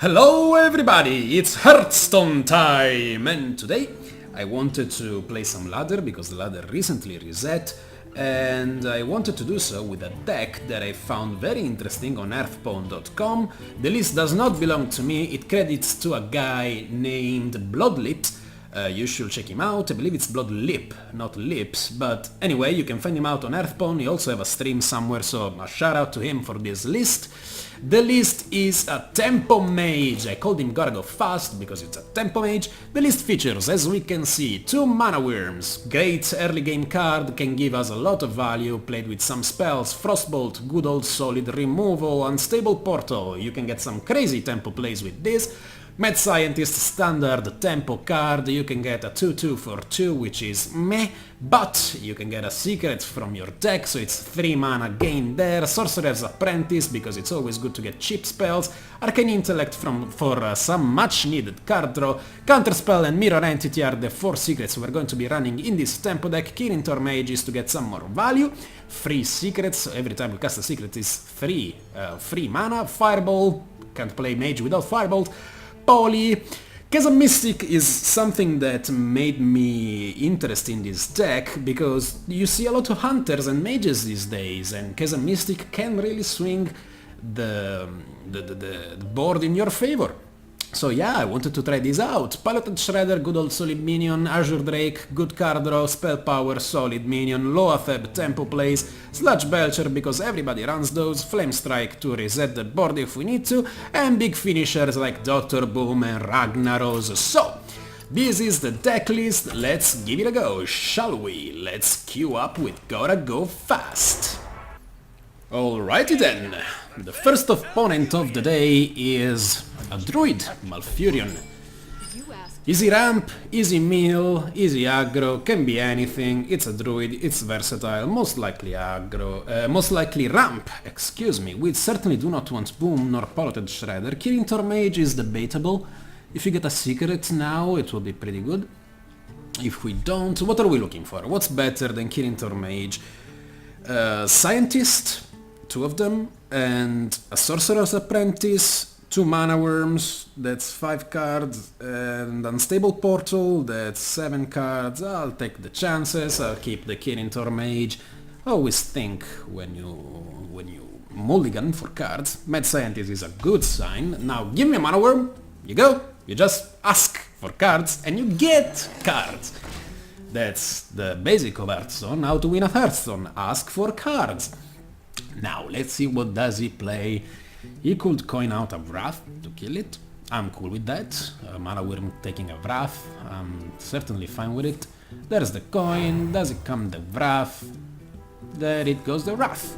Hello everybody, it's Hearthstone time! And today I wanted to play some ladder because the ladder recently reset, and I wanted to do so with a deck that I found very interesting on Hearthstone.com. The list does not belong to me, it credits to a guy named Bloodlip. You should check him out. I believe it's Bloodlip, not Lips, but anyway, you can find him out on Hearthstone. He also have a stream somewhere, so a shout out to him for this list. The list is a Tempo Mage. I called him Gotta Go Fast because it's a Tempo Mage. The list features, as we can see, 2 Mana Worms. Great early game card, can give us a lot of value, played with some spells, Frostbolt, good old solid removal, Unstable Portal. You can get some crazy tempo plays with this. Mad Scientist standard tempo card, you can get a 2-2 for 2, which is meh, but you can get a secret from your deck, so it's 3 mana gain there. Sorcerer's Apprentice, because it's always good to get cheap spells. Arcane Intellect for some much needed card draw. Counterspell and Mirror Entity are the 4 secrets we're going to be running in this tempo deck. Kirin Mage is to get some more value. Free secrets, so every time we cast a secret is free mana. Fireball, can't play Mage without Firebolt. Poly. Chasm Mystic is something that made me interested in this deck, because you see a lot of hunters and mages these days, and Chasm Mystic can really swing the board in your favor. So yeah, I wanted to try this out. Piloted Shredder, good old solid minion. Azure Drake, good card draw. Spell Power, solid minion. Loatheb, tempo plays. Sludge Belcher, because everybody runs those. Flame Strike to reset the board if we need to. And big finishers like Dr. Boom and Ragnaros. So, this is the deck list. Let's give it a go, shall we? Let's queue up with Gotta Go Fast. Alrighty then. The first opponent of the day is a druid, Malfurion. Easy ramp, easy meal, easy aggro, can be anything, it's a druid, it's versatile, most likely aggro, most likely ramp, excuse me. We certainly do not want Boom nor Piloted Shredder. Kirin Mage is debatable. If you get a secret now, it will be pretty good. If we don't, what are we looking for? What's better than Kirin Mage? Scientist, 2 of them, and a Sorcerer's Apprentice, 2 Mana Worms, that's 5 cards, and Unstable Portal, that's 7 cards. I'll take the chances, I'll keep the Kirin Mage. Always think when you mulligan for cards. Mad Scientist is a good sign. Now give me a Mana Worm, you go, you just ask for cards and you get cards. That's the basic of Hearthstone, how to win a Hearthstone, ask for cards. Now let's see what does he play. He could coin out a Wrath to kill it. I'm cool with that. Mana Worm taking a Wrath, I'm certainly fine with it. There's the coin, does it come the Wrath? There it goes, the Wrath.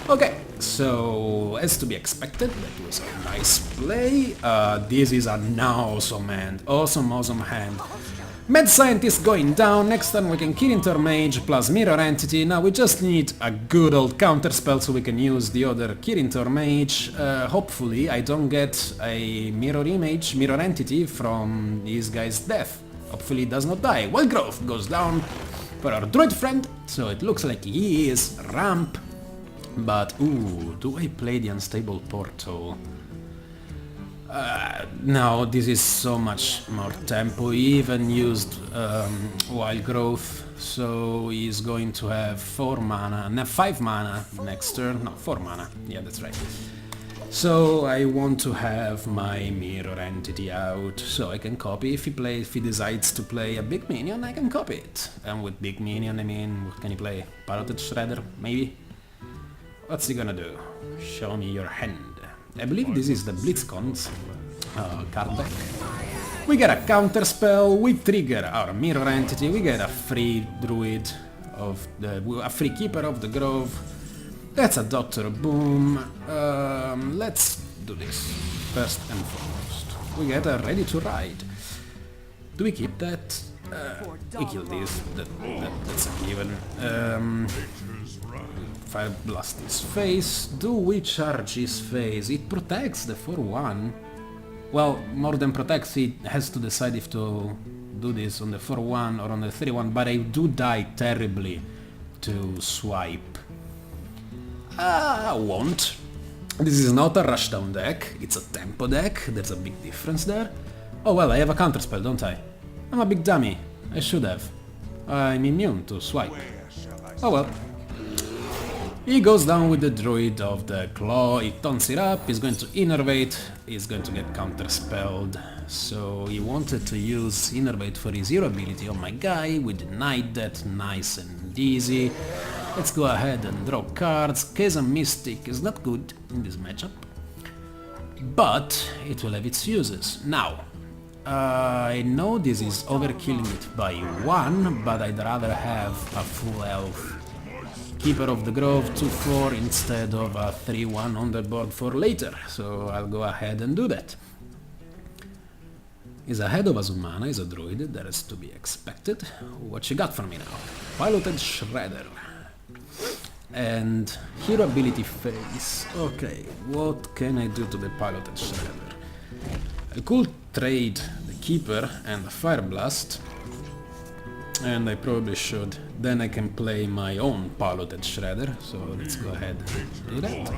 Okay, so as to be expected, that was a nice play. This is an awesome hand, awesome hand. Mad Scientist going down, next turn we can Kirin Mage plus Mirror Entity. Now we just need a good old counterspell so we can use the other Kirin Mage. Hopefully I don't get a Mirror Entity from this guy's death. Hopefully he does not die. Wild Growth goes down for our druid friend, so it looks like he is ramp. But ooh, do I play the Unstable Portal? No, this is so much more tempo. He even used Wild Growth, so he's going to have 4 mana, 5 mana next turn. No, 4 mana, yeah, that's right. So I want to have my Mirror Entity out, so I can copy. If he decides to play a big minion, I can copy it. And with big minion, I mean, what can he play? Piloted Shredder, maybe? What's he gonna do? Show me your hand. I believe this is the Blitzcon's card deck. We get a counterspell, we trigger our Mirror Entity, we get a free druid of a free keeper of the grove. That's a Dr. Boom. Let's do this first and foremost. We get a Ready to Ride. Do we keep that? We kill this. That's a given. Fire Blast his face. Do we charge his face? It protects the 4-1. Well, more than protects, he has to decide if to do this on the 4-1 or on the 3-1, but I do die terribly to swipe. Won't. This is not a rushdown deck, it's a tempo deck, there's a big difference there. Oh well, I have a counterspell, don't I? I'm a big dummy, I should have. I'm immune to swipe. Oh well. He goes down with the Druid of the Claw, he taunts it up, he's going to Innervate, he's going to get counterspelled. So he wanted to use Innervate for his hero ability on my guy, we denied that, nice and easy. Let's go ahead and draw cards. Chasm Mystic is not good in this matchup, but it will have its uses. Now, I know this is overkilling it by 1, but I'd rather have a full health Keeper of the Grove 2-4 instead of a 3-1 on the board for later, so I'll go ahead and do that. He's ahead of us on mana, he's a druid, that is to be expected. What you got for me now? Piloted Shredder. And hero ability phase. Okay, what can I do to the Piloted Shredder? I could trade the Keeper and the Fire Blast, and I probably should. Then I can play my own Piloted Shredder, so let's go ahead and do that.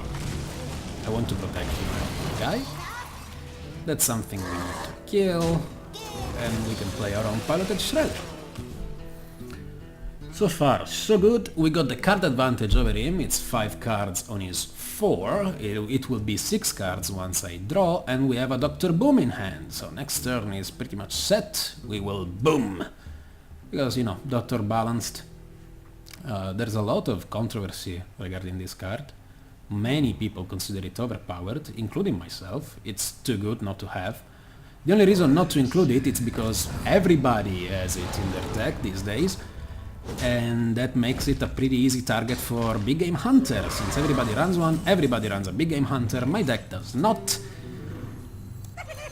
I want to protect my guy. That's something we need to kill, and we can play our own Piloted Shredder. So far, so good. We got the card advantage over him, it's 5 cards on his 4, it will be 6 cards once I draw, and we have a Dr. Boom in hand, so next turn is pretty much set, we will boom! Because, you know, Dr. Balanced. There's a lot of controversy regarding this card. Many people consider it overpowered, including myself. It's too good not to have. The only reason not to include it is because everybody has it in their deck these days, and that makes it a pretty easy target for Big Game Hunter. Since everybody runs one, everybody runs a Big Game Hunter, my deck does not.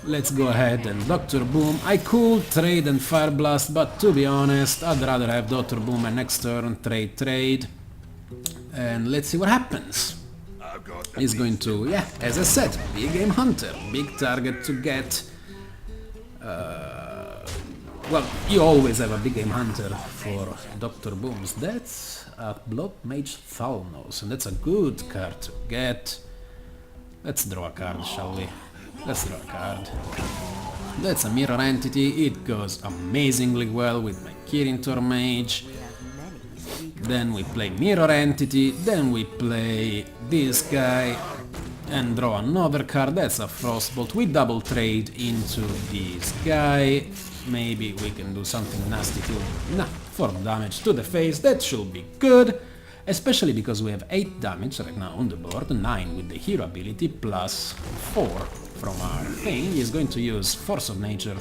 Let's go ahead and Dr. Boom. I could trade and Fire Blast, but to be honest, I'd rather have Dr. Boom and next turn trade. And let's see what happens. He's going to, yeah, as I said, Big Game Hunter, big target to get. Well, you always have a Big Game Hunter for Dr. Booms. That's a Blood Mage Thalnos, and that's a good card to get. Let's draw a card, shall we? Let's draw a card. That's a mirror entity, it goes amazingly well with my Kirin Mage. Then we play mirror entity, then we play this guy and draw another card. That's a Frostbolt. We double trade into this guy. Maybe we can do something nasty to... Nah, 4 damage to the face, that should be good. Especially because we have 8 damage right now on the board, 9 with the hero ability, plus 4 from our thing. He's going to use Force of Nature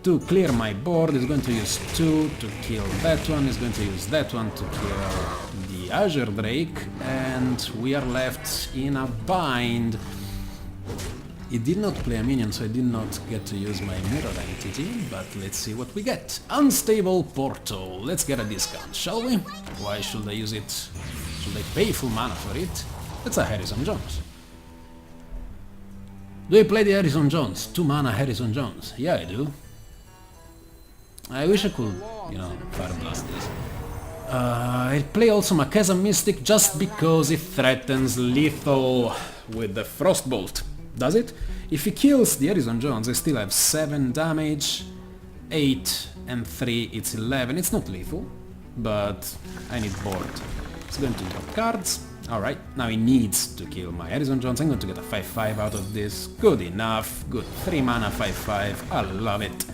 to clear my board, he's going to use 2 to kill that one, he's going to use that one to kill the Azure Drake, and we are left in a bind. He did not play a minion, so I did not get to use my mirror entity, but let's see what we get. Unstable Portal. Let's get a discount, shall we? Why should I use it? Should I pay full mana for it? That's a Harrison Jones. Do you play the Harrison Jones? 2 mana Harrison Jones. Yeah, I do. I wish I could, you know, Fire Blast this. I play also my Chasm Mystic just because it threatens lethal with the Frostbolt. Does it? If he kills the Harrison Jones, I still have 7 damage, 8 and 3, it's 11. It's not lethal, but I need board. It's going to draw cards. Alright, now he needs to kill my Harrison Jones. I'm going to get a 5-5 out of this. Good enough. Good. 3 mana, 5-5. I love it.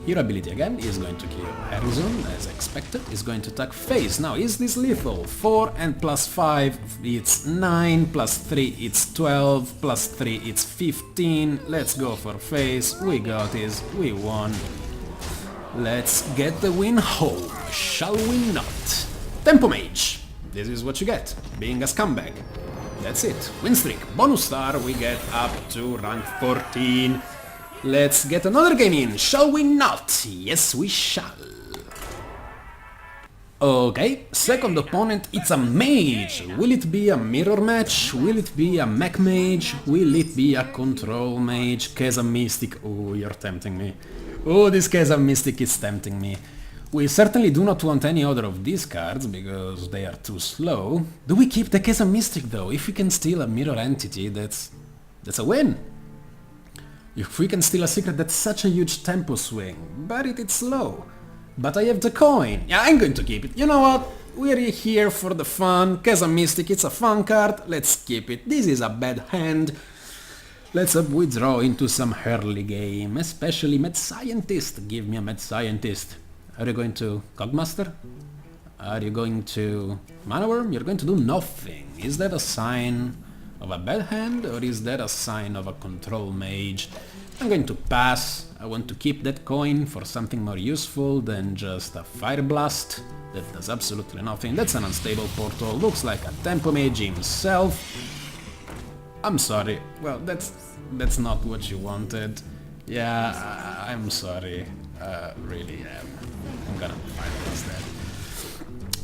Hero ability again is going to kill Harrison, as expected. Is going to attack face. Now, is this lethal? 4 and plus 5, it's 9, plus 3, it's 12, plus 3, it's 15. Let's go for face. We got this. We won. Let's get the win home, shall we not? Tempo Mage. This is what you get, being a scumbag. That's it. Win streak. Bonus star, we get up to rank 14. Let's get another game in, shall we not? Yes, we shall. Okay, second opponent, it's a Mage. Will it be a mirror match? Will it be a mech mage? Will it be a control mage? Chasm Mystic. Oh, you're tempting me. Oh, this Chasm Mystic is tempting me. We certainly do not want any other of these cards, because they are too slow. Do we keep the Chasm Mystic though? If we can steal a mirror entity, that's a win. If we can steal a secret, that's such a huge tempo swing, but it's slow. But I have the coin. Yeah, I'm going to keep it. You know what? We're here for the fun. Chasm Mystic, it's a fun card. Let's keep it. This is a bad hand. Let's withdraw into some early game, especially Mad Scientist. Give me a Mad Scientist. Are you going to Cogmaster? Are you going to Mana Worm? You're going to do nothing. Is that a sign of a bad hand, or is that a sign of a control mage? I'm going to pass. I want to keep that coin for something more useful than just a Fire Blast that does absolutely nothing. That's an unstable portal. Looks like a Tempo Mage himself. I'm sorry. Well, that's not what you wanted. Yeah, I'm sorry. Really am. I'm gonna Fire Blast that.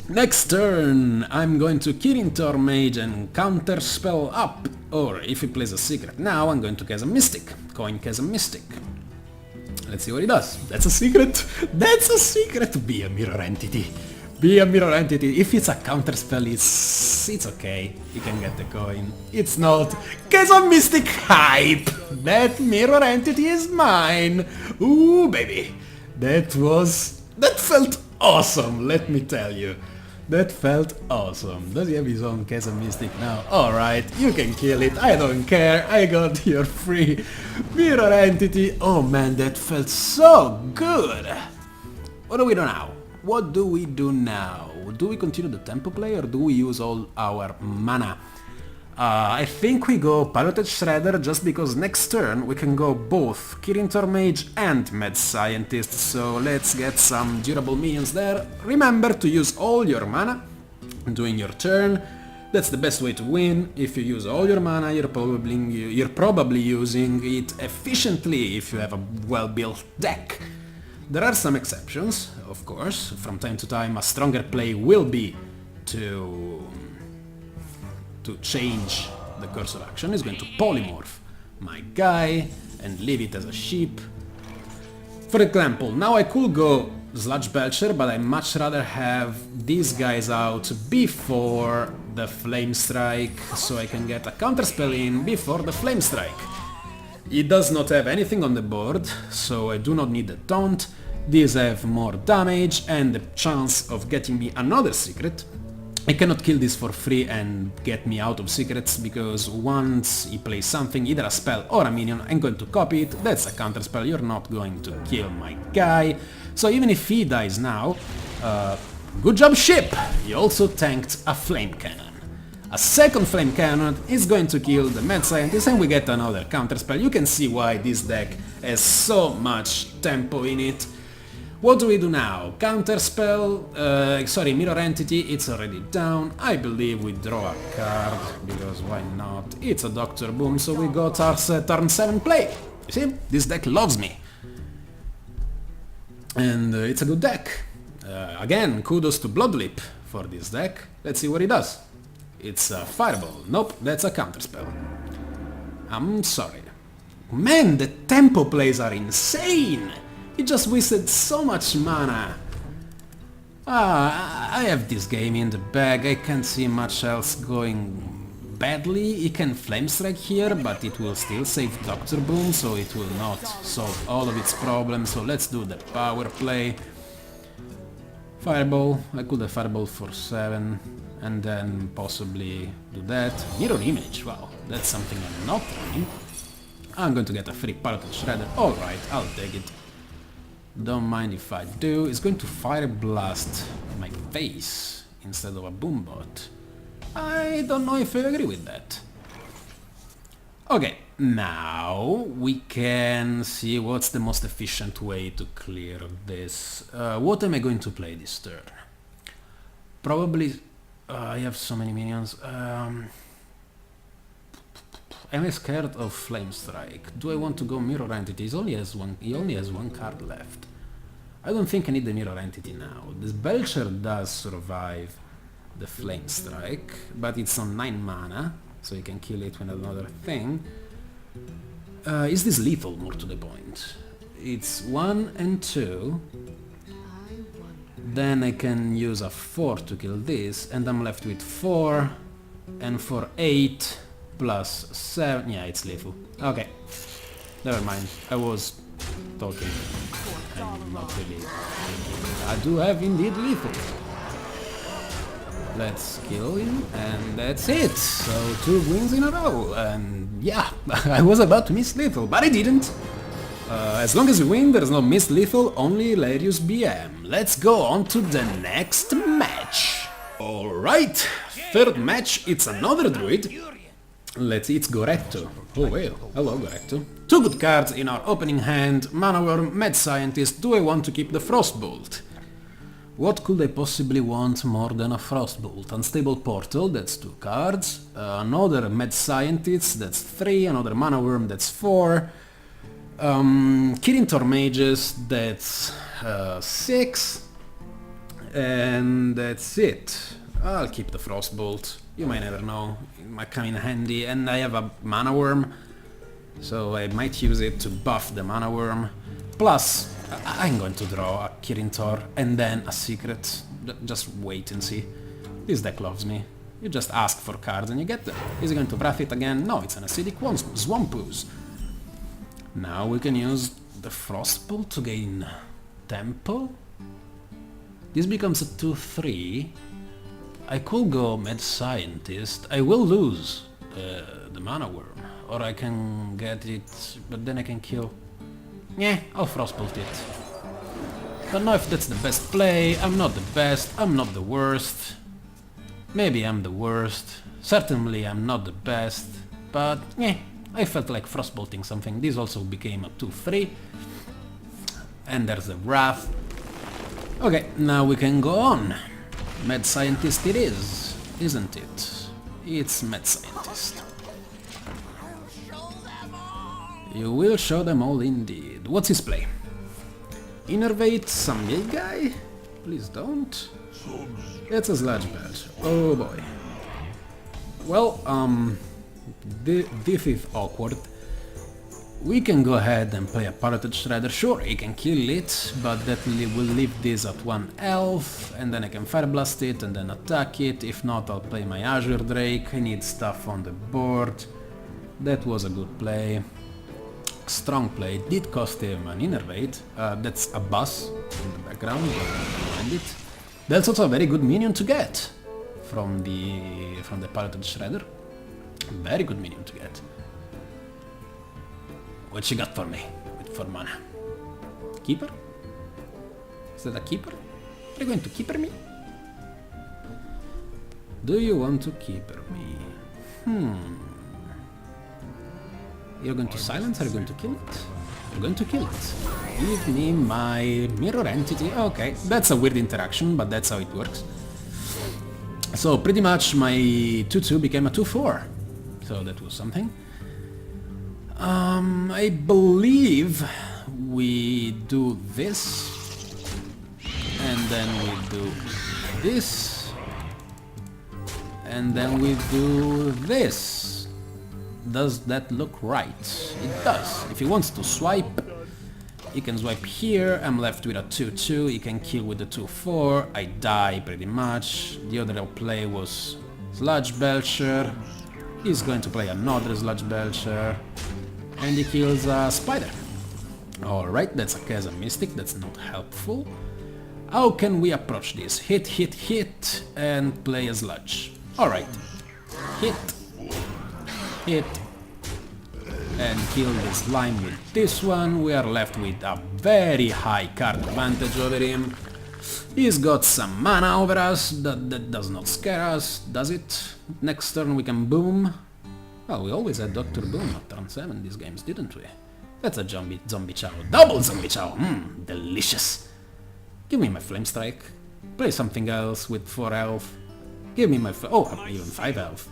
Next turn, I'm going to Kirin Tor Mage and counterspell up. Or if he plays a secret now, I'm going to Chasm Mystic. Coin Chasm Mystic. Let's see what he does. That's a secret! That's a secret! Be a mirror entity. Be a mirror entity. If it's a counterspell, it's okay. You can get the coin. It's not. Chasm Mystic hype! That mirror entity is mine! Ooh, baby. That felt awesome, let me tell you. That felt awesome. Does he have his own Chasm Mystic now? Alright, you can kill it, I don't care, I got your free mirror entity. Oh man, that felt so good! What do we do now? What do we do now? Do we continue the tempo play or do we use all our mana? I think we go Piloted Shredder just because next turn we can go both Kirin Tor Mage and Mad Scientist, so let's get some durable minions there. Remember to use all your mana during your turn. That's the best way to win. If you use all your mana, you're probably using it efficiently if you have a well-built deck. There are some exceptions, of course. From time to time a stronger play will be to change the cursor action. Is going to polymorph my guy and leave it as a sheep. For example, now I could go Sludge Belcher, but I much rather have these guys out before the Flame Strike, so I can get a counterspell in before the Flame Strike. It does not have anything on the board, so I do not need the taunt. These have more damage and the chance of getting me another secret. I cannot kill this for free and get me out of secrets, because once he plays something, either a spell or a minion, I'm going to copy it. That's a counterspell, you're not going to kill my guy. So even if he dies now, good job ship! He also tanked a flame cannon. A second flame cannon is going to kill the Mad Scientist and we get another counterspell. You can see why this deck has so much tempo in it. What do we do now? Counterspell, sorry, Mirror Entity, it's already down. I believe we draw a card, because why not? It's a Dr. Boom, so we got our turn 7 play. You see, this deck loves me. And it's a good deck. Again, kudos to Bloodlip for this deck. Let's see what he does. It's a Fireball. Nope, that's a counterspell. I'm sorry. Man, the tempo plays are insane! He just wasted so much mana. I have this game in the bag, I can't see much else going badly. He can Flame Strike here, but it will still save Dr. Boom, so it will not solve all of its problems, so let's do the power play. Fireball, I could have Fireball for 7, and then possibly do that. Mirror Image, wow, that's something I'm not running. I'm going to get a free Piloted Shredder, alright, I'll take it. Don't mind if I do. It's going to Fire Blast my face instead of a Boombot. I don't know if I agree with that. Okay, now we can see what's the most efficient way to clear this. What am I going to play this turn? Probably... I have so many minions. Am I scared of Flame Strike? Do I want to go Mirror Entity? He only has one card left. I don't think I need the Mirror Entity now. This Belcher does survive the Flame Strike, but it's on 9 mana, so you can kill it with another thing. Is this lethal, more to the point? It's 1 and 2. Then I can use a 4 to kill this, and I'm left with 4, and for 8 plus 7... yeah, it's lethal. Okay, never mind, I was talking. I'm not really... I do have indeed lethal. Let's kill him, and that's it. So 2 wins in a row, and yeah, I was about to miss lethal, but I didn't. As long as you win, there's no miss lethal, only hilarious BM. Let's go on to the next match. Alright, third match, it's another druid. Let's see, it's Goretto. Oh well, hello Goretto. 2 good cards in our opening hand, Mana Worm, Mad Scientist. Do I want to keep the Frostbolt? What could I possibly want more than a Frostbolt? Unstable Portal, that's 2 cards. Another Mad Scientist, that's 3. Another Mana Worm, that's 4. Kirin Mages, that's 6. And that's it. I'll keep the Frostbolt. You might never know, it might come in handy. And I have a Mana Worm, so I might use it to buff the Mana Worm. Plus, I'm going to draw a Kirin and then a secret. Just wait and see. This deck loves me. You just ask for cards and you get them. Is he going to Wrath it again? No, it's an acidic Swampooze. Now we can use the Frostbolt to gain tempo. This becomes a 2-3. I could go Mad Scientist. I will lose the Mana Worm. Or I can get it, but then I can kill. Yeah, I'll Frostbolt it. Don't know if that's the best play. I'm not the best, I'm not the worst. Maybe I'm the worst. Certainly I'm not the best. But yeah, I felt like Frostbolting something. This also became a 2-3. And there's the Wrath. Okay, now we can go on. Mad Scientist it is, isn't it? It's Mad Scientist. You will show them all indeed. What's his play? Innervate some big guy? Please don't. It's a Sludge Belt. Oh boy. Well, this is awkward. We can go ahead and play a Parroted Shredder. Sure, he can kill it, but that will leave this at 1 health, and then I can Fire Blast it and then attack it. If not, I'll play my Azure Drake. I need stuff on the board. That was a good play. Strong play. Did cost him an Innervate. That's a bus in the background, but behind it. That's also a very good minion to get from the Parroted Shredder. Very good minion to get. What you got for me with 4 mana? Keeper? Is that a keeper? Are you going to keeper me? Do you want to keeper me? You're going to silence or are you going to kill it? You're going to kill it. Give me my mirror entity. Okay, that's a weird interaction, but that's how it works. So pretty much my 2-2 became a 2-4. So that was something. I believe we do this, and then we do this, and then we do this. Does that look right? It does. If he wants to swipe, he can swipe here. I'm left with a 2-2, he can kill with the 2-4, I die pretty much. The other play was Sludge Belcher. He's going to play another Sludge Belcher. And he kills a spider. Alright, that's a Chasm Mystic, that's not helpful. How can we approach this? Hit, hit, hit, and play a Sludge. Alright. Hit. Hit. And kill the slime with this one. We are left with a very high card advantage over him. He's got some mana over us, that does not scare us, does it? Next turn we can boom. Well, we always had Dr. Boom at turn 7 these games, didn't we? That's a zombie chow. Double zombie chow! Delicious! Give me my Flame Strike. Play something else with 4 health. Give me my... even 5 health.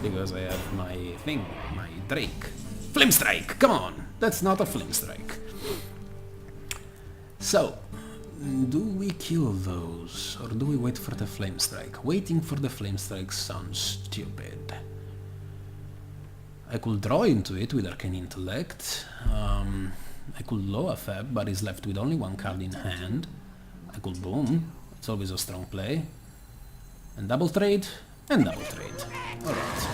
Because I have my thing, my Drake. Flame Strike! Come on! That's not a Flame Strike. So, do we kill those? Or do we wait for the Flame Strike? Waiting for the Flame Strike sounds stupid. I could draw into it with Arcane Intellect. I could low a Fab, but he's left with only 1 card in hand. I could boom. It's always a strong play. And double trade, and double trade. Alright.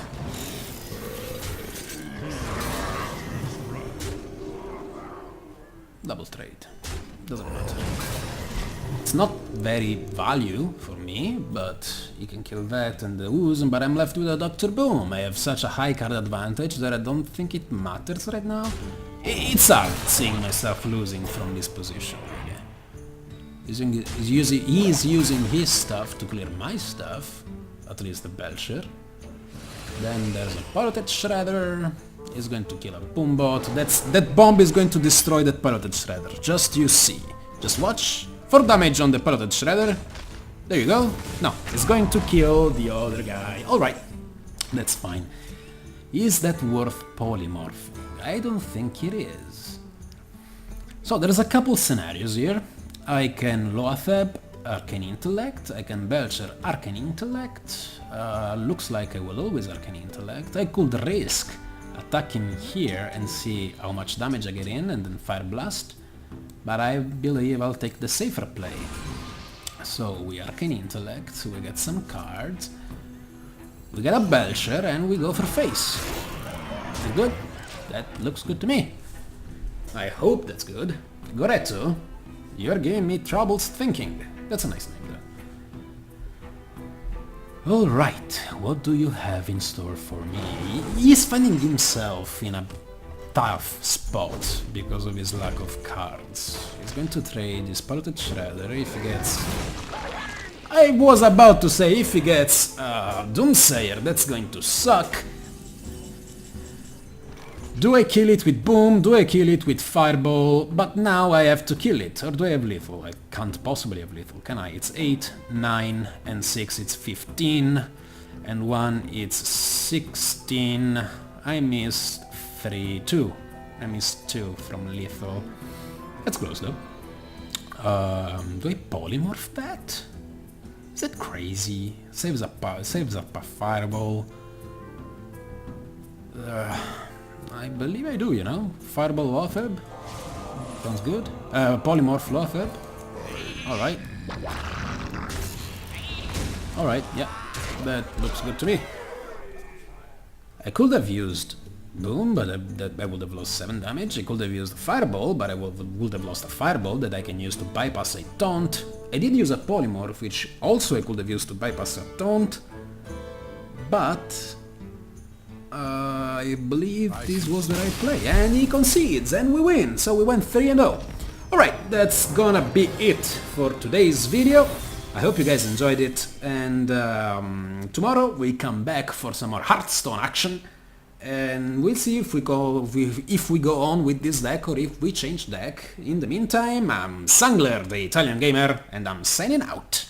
Double trade. Doesn't matter. It's not very value for me, but you can kill that and the ooze, but I'm left with a Dr. Boom. I have such a high card advantage that I don't think it matters right now. It's hard seeing myself losing from this position. Yeah. He's using his stuff to clear my stuff, at least the Belcher. Then there's a Piloted Shredder. He's going to kill a Boombot. That bomb is going to destroy that Piloted Shredder. Just you see. Just watch. 4 damage on the Piloted Shredder. There you go. No, it's going to kill the other guy. Alright, that's fine. Is that worth polymorphing? I don't think it is. So there's a couple scenarios here. I can Loatheb, Arcane Intellect. I can Belcher, Arcane Intellect. Looks like I will always Arcane Intellect. I could risk attacking here and see how much damage I get in and then Fire Blast. But I believe I'll take the safer play. So we Arcane Intellect, we get some cards, we get a Belcher and we go for face. Is it good? That looks good to me. I hope that's good. Goretto, you're giving me troubles thinking. That's a nice name though. Alright, what do you have in store for me? He's finding himself in a tough spot because of his lack of cards. He's going to trade his Piloted Shredder if he gets... I was about to say if he gets Doomsayer, that's going to suck. Do I kill it with Boom? Do I kill it with Fireball? But now I have to kill it. Or do I have lethal? I can't possibly have lethal, can I? It's 8, 9 and 6 it's 15 and 1 it's 16. I missed 2. I missed 2 from lethal. That's close though. Do I polymorph that? Is that crazy? Saves up a fireball. I believe I do, you know. Fireball Loatheb. Sounds good. Polymorph Loatheb. Alright. Alright, yeah. That looks good to me. I could have used Boom, but I would have lost 7 damage. I could have used a Fireball, but I would have lost a Fireball that I can use to bypass a Taunt. I did use a Polymorph, which also I could have used to bypass a Taunt. But... I believe this was the right play. And he concedes, and we win. So we went 3-0. Alright, that's gonna be it for today's video. I hope you guys enjoyed it. And tomorrow we come back for some more Hearthstone action. And we'll see if we go on with this deck or if we change deck. In the meantime, I'm SunGlare, the Italian gamer, and I'm signing out.